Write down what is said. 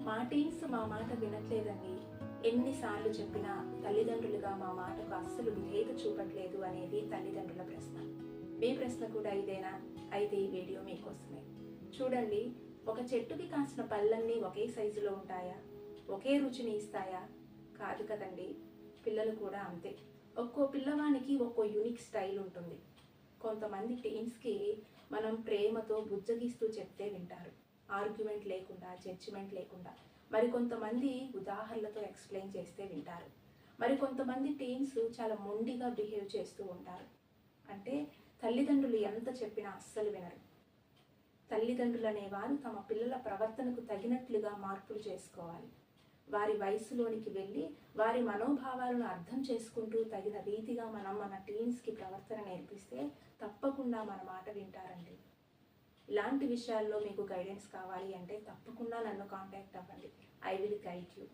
మా టీన్స్ మా మాట వినట్లేదండి. ఎన్నిసార్లు చెప్పినా తల్లిదండ్రులుగా మా మాటకు అస్సలు విధేయత చూపట్లేదు అనేది తల్లిదండ్రుల ప్రశ్న. మీ ప్రశ్న కూడా ఇదేనా? అయితే ఈ వీడియో మీకోసమే. చూడండి, ఒక చెట్టుకి కాసిన పళ్ళన్నీ ఒకే సైజులో ఉంటాయా? ఒకే రుచిని ఇస్తాయా? కాదు కదండి. పిల్లలు కూడా అంతే. ఒక్కో పిల్లవానికి ఒక్కో యూనిక్ స్టైల్ ఉంటుంది. కొంతమంది టీన్స్కి మనం ప్రేమతో బుజ్జగిస్తూ చెప్తే వింటారు, ఆర్గ్యుమెంట్ లేకుండా, జడ్జిమెంట్ లేకుండా. మరికొంతమంది ఉదాహరణలతో ఎక్స్ప్లెయిన్ చేస్తే వింటారు. మరికొంతమంది టీన్స్ చాలా మొండిగా బిహేవ్ చేస్తూ ఉంటారు. అంటే తల్లిదండ్రులు ఎంత చెప్పినా అస్సలు వినరు. తల్లిదండ్రులు అనేవారు తమ పిల్లల ప్రవర్తనకు తగినట్లుగా మార్పులు చేసుకోవాలి. వారి వయసులోనికి వెళ్ళి వారి మనోభావాలను అర్థం చేసుకుంటూ తగిన రీతిగా మనం మన టీన్స్కి ప్రవర్తన నేర్పిస్తే తప్పకుండా మన మాట వింటారండి. ఇలాంటి విషయాల్లో మీకు గైడెన్స్ కావాలి అంటే తప్పకుండా నన్ను కాంటాక్ట్ అవ్వండి. I will guide you.